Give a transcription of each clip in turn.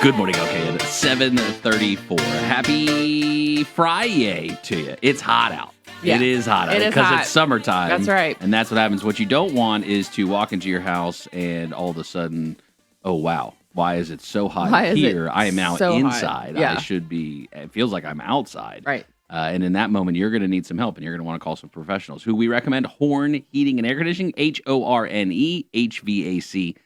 Good morning, okay, at 7:34. Happy Friday to you. It's hot out. Yeah, it is hot out it is because hot. it's summertime. That's right. And that's what happens. What you don't want is to walk into your house and all of a sudden, oh, wow, why is it so hot Why is here? it I am now so hot? inside. Yeah. I should be, it feels like I'm outside. Right. And in that moment, you're going to need some help, and you're going to want to call some professionals who we recommend. Horne Heating and Air Conditioning, Horne, HVAC.com.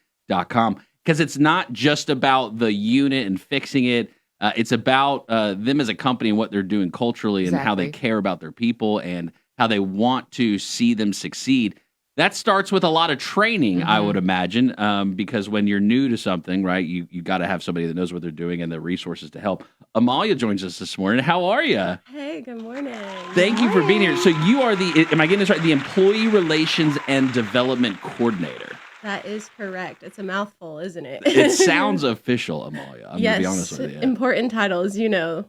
Because it's not just about the unit and fixing it. It's about them as a company and what they're doing culturally and how they care about their people and how they want to see them succeed. That starts with a lot of training, I would imagine, because when you're new to something, right, you got to have somebody that knows what they're doing and the resources to help. Amalia joins us this morning. How are you? Hey, good morning. Thank you for being here. So you are am I getting this right, the Employee Relations and Development Coordinator? That is correct. It's a mouthful, isn't it? It sounds official, Amalia. I'm yes, going to be honest with you. Important titles, you know.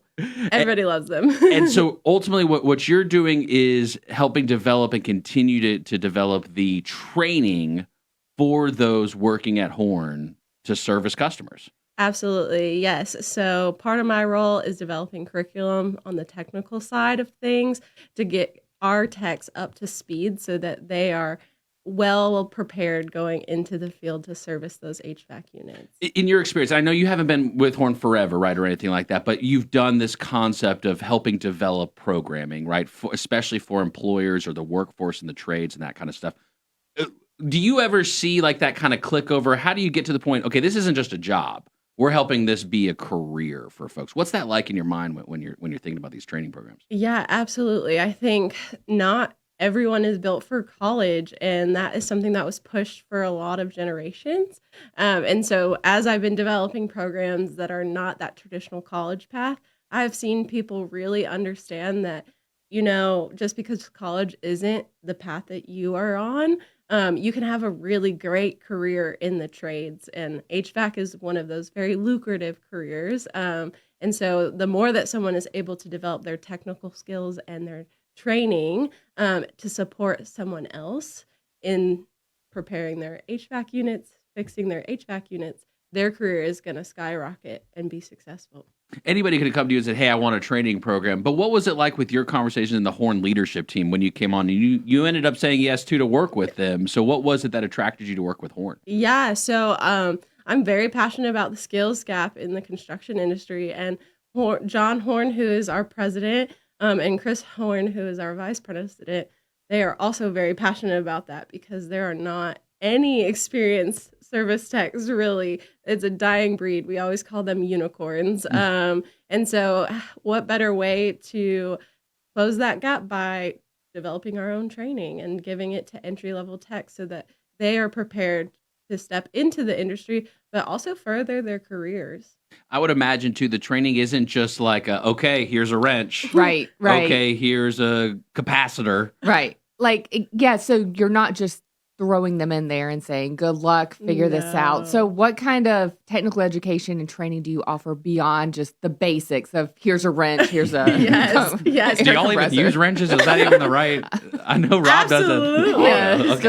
Everybody loves them. And so ultimately what you're doing is helping develop and continue to develop the training for those working at Horne to service customers. Absolutely, yes. So part of my role is developing curriculum on the technical side of things to get our techs up to speed so that they are well prepared going into the field to service those HVAC units. In your experience, I know you haven't been with Horne forever, right, or anything like that, but you've done this concept of helping develop programming, right, especially for employers or the workforce and the trades and that kind of stuff. Do you ever see like that kind of click over? How do you get to the point, okay, this isn't just a job. We're helping this be a career for folks. What's that like in your mind when you're thinking about these training programs? Yeah, absolutely. I think not everyone is built for college, and that is something that was pushed for a lot of generations. And so as I've been developing programs that are not that traditional college path, I've seen people really understand that, you know, just because college isn't the path that you are on, you can have a really great career in the trades. And HVAC is one of those very lucrative careers. And so the more that someone is able to develop their technical skills and their training to support someone else in preparing their HVAC units, fixing their HVAC units, their career is going to skyrocket and be successful. Anybody could have come to you and said, hey, I want a training program. But what was it like with your conversation in the Horne leadership team when you came on? And you ended up saying yes, to work with them. So what was it that attracted you to work with Horne? Yeah, so I'm very passionate about the skills gap in the construction industry. And John Horne, who is our president, and Chris Horne, who is our vice president, they are also very passionate about that because there are not any experienced service techs, really. It's a dying breed. We always call them unicorns. And so what better way to close that gap by developing our own training and giving it to entry-level techs so that they are prepared to step into the industry, but also further their careers. I would imagine, too, the training isn't just like, okay, here's a wrench. Right. Okay, here's a capacitor. Right. Like, yeah, so you're not just throwing them in there and saying, good luck, figure this out. So what kind of technical education and training do you offer beyond just the basics of here's a wrench, here's a... yes. Do y'all even use wrenches? Is that even the right... I know Rob does it.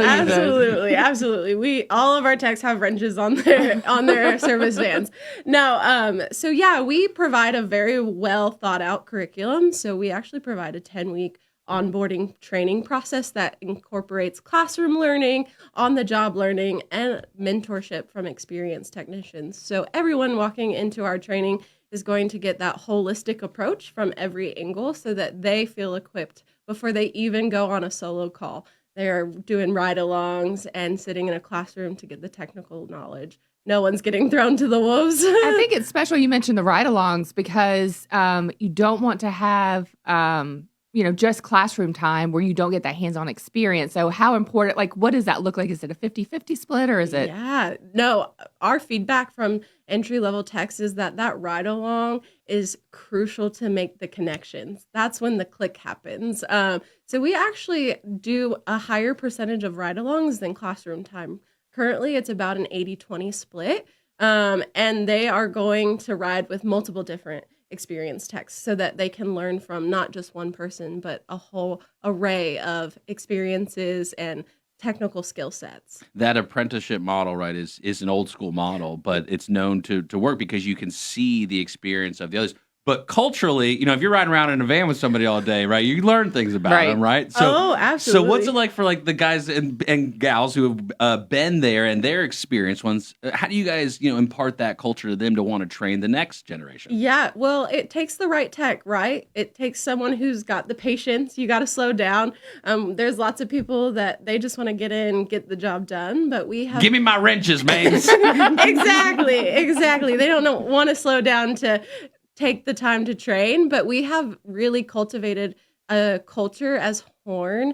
Absolutely. All of our techs have wrenches on their service vans. No, so yeah, we provide a very well thought out curriculum. So we actually provide a 10-week onboarding training process that incorporates classroom learning, on-the-job learning, and mentorship from experienced technicians. So everyone walking into our training is going to get that holistic approach from every angle so that they feel equipped before they even go on a solo call. They're doing ride-alongs and sitting in a classroom to get the technical knowledge. No one's getting thrown to the wolves. I think it's special you mentioned the ride-alongs because you don't want to have... just classroom time where you don't get that hands-on experience. So how important, like, what does that look like? Is it a 50-50 split or is it? Yeah, no, our feedback from entry-level techs is that ride-along is crucial to make the connections. That's when the click happens. So we actually do a higher percentage of ride-alongs than classroom time. Currently, it's about an 80-20 split, and they are going to ride with multiple different experienced techs so that they can learn from not just one person, but a whole array of experiences and technical skill sets. That apprenticeship model, right, is an old school model, but it's known to work because you can see the experience of the others. But culturally, if you're riding around in a van with somebody all day, right, you learn things about Right. them, right? Oh, absolutely. So what's it like for like the guys and gals who have been there and their experience ones? How do you guys, impart that culture to them to want to train the next generation? Yeah, well, it takes the right tech, right? It takes someone who's got the patience. You got to slow down. There's lots of people that they just want to get in, get the job done, but we have Give me my wrenches, man. exactly. They don't want to slow down to take the time to train, but we have really cultivated a culture as Horne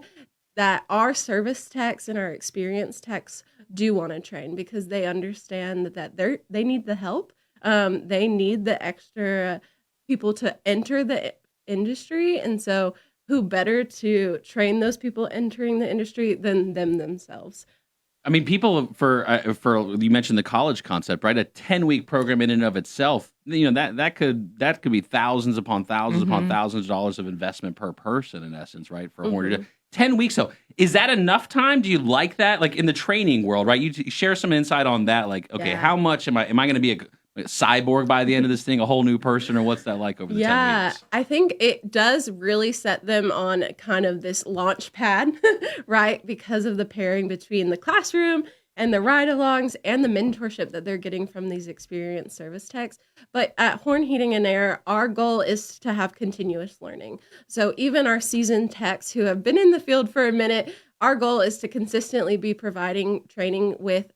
that our service techs and our experienced techs do want to train because they understand that they need the help. They need the extra people to enter the industry, and so who better to train those people entering the industry than them themselves? I mean, people for you mentioned the college concept, right? A 10-week program in and of itself, that could be thousands upon thousands upon thousands of dollars of investment per person, in essence, right? For Horne to do 10 weeks. So, is that enough time? Do you like that? Like in the training world, right? You share some insight on that. Like, okay, how much am I going to be a cyborg by the end of this thing, a whole new person, or what's that like over the 10 weeks? I think it does really set them on kind of this launch pad, right? Because of the pairing between the classroom and the ride-alongs and the mentorship that they're getting from these experienced service techs. But at Horne Heating and Air, our goal is to have continuous learning. So even our seasoned techs who have been in the field for a minute, our goal is to consistently be providing training with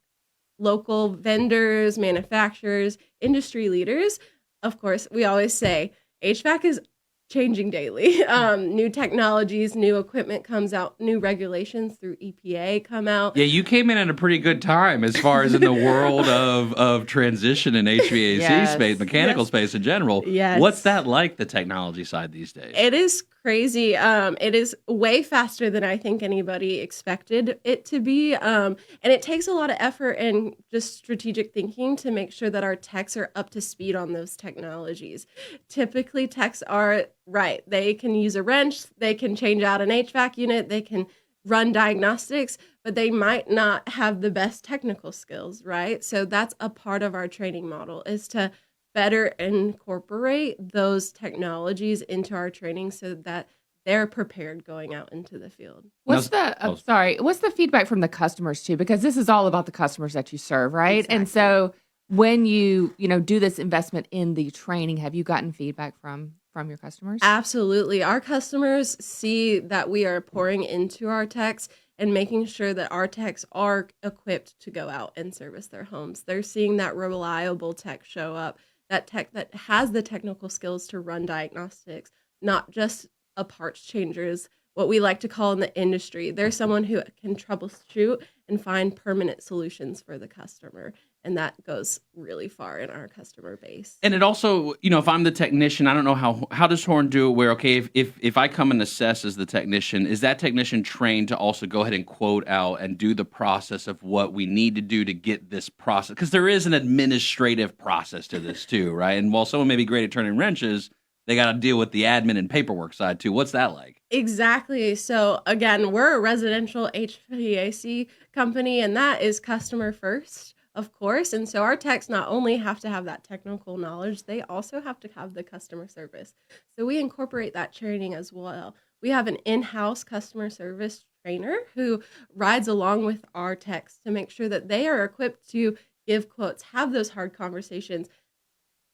local vendors, manufacturers, industry leaders. Of course, we always say HVAC is changing daily. New technologies, new equipment comes out, new regulations through EPA come out. Yeah, you came in at a pretty good time as far as in the world of transition in HVAC space, mechanical space in general. Yes. What's that like, the technology side these days? It is crazy. It is way faster than I think anybody expected it to be. And it takes a lot of effort and just strategic thinking to make sure that our techs are up to speed on those technologies. Typically, techs are right. They can use a wrench. They can change out an HVAC unit. They can run diagnostics, but they might not have the best technical skills, right? So that's a part of our training model is to better incorporate those technologies into our training so that they're prepared going out into the field. What's the feedback from the customers too? Because this is all about the customers that you serve, right? Exactly. And so when you do this investment in the training, have you gotten feedback from your customers? Absolutely. Our customers see that we are pouring into our techs and making sure that our techs are equipped to go out and service their homes. They're seeing that reliable tech show up, that tech that has the technical skills to run diagnostics, not just a parts changers, what we like to call in the industry. There's someone who can troubleshoot and find permanent solutions for the customer. And that goes really far in our customer base. And it also, if I'm the technician, I don't know how does Horne do it where, okay, if I come and assess as the technician, is that technician trained to also go ahead and quote out and do the process of what we need to do to get this process? Because there is an administrative process to this too, right? And while someone may be great at turning wrenches, they got to deal with the admin and paperwork side too. What's that like? Exactly. So again, we're a residential HVAC company, and that is customer first, of course. And so our techs not only have to have that technical knowledge, they also have to have the customer service. So we incorporate that training as well. We have an in-house customer service trainer who rides along with our techs to make sure that they are equipped to give quotes, have those hard conversations.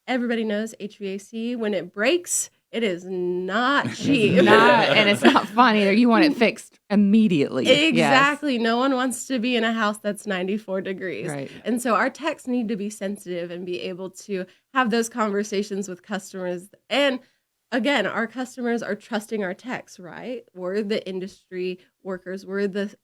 Everybody knows HVAC, when it breaks, it is not cheap. And it's not fun either. You want it fixed immediately. Exactly. Yes. No one wants to be in a house that's 94 degrees. Right. And so our techs need to be sensitive and be able to have those conversations with customers. And again, our customers are trusting our techs, right? We're the industry workers. We're the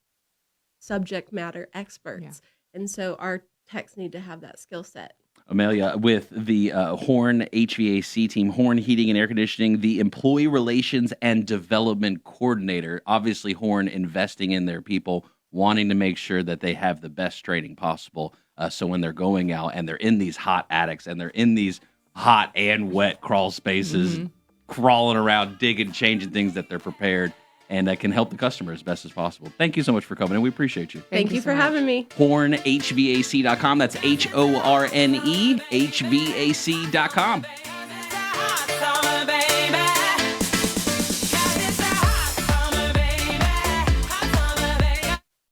subject matter experts. Yeah. And so our techs need to have that skill set. Amalia, with the Horne HVAC team, Horne Heating and Air Conditioning, the Employee Relations and Development Coordinator, obviously Horne investing in their people, wanting to make sure that they have the best training possible. So when they're going out and they're in these hot attics and they're in these hot and wet crawl spaces, crawling around, digging, changing things, that they're prepared and can help the customer as best as possible. Thank you so much for coming, and we appreciate you. Thank you for so much. having me. HorneHVAC.com. That's HorneHVAC.com.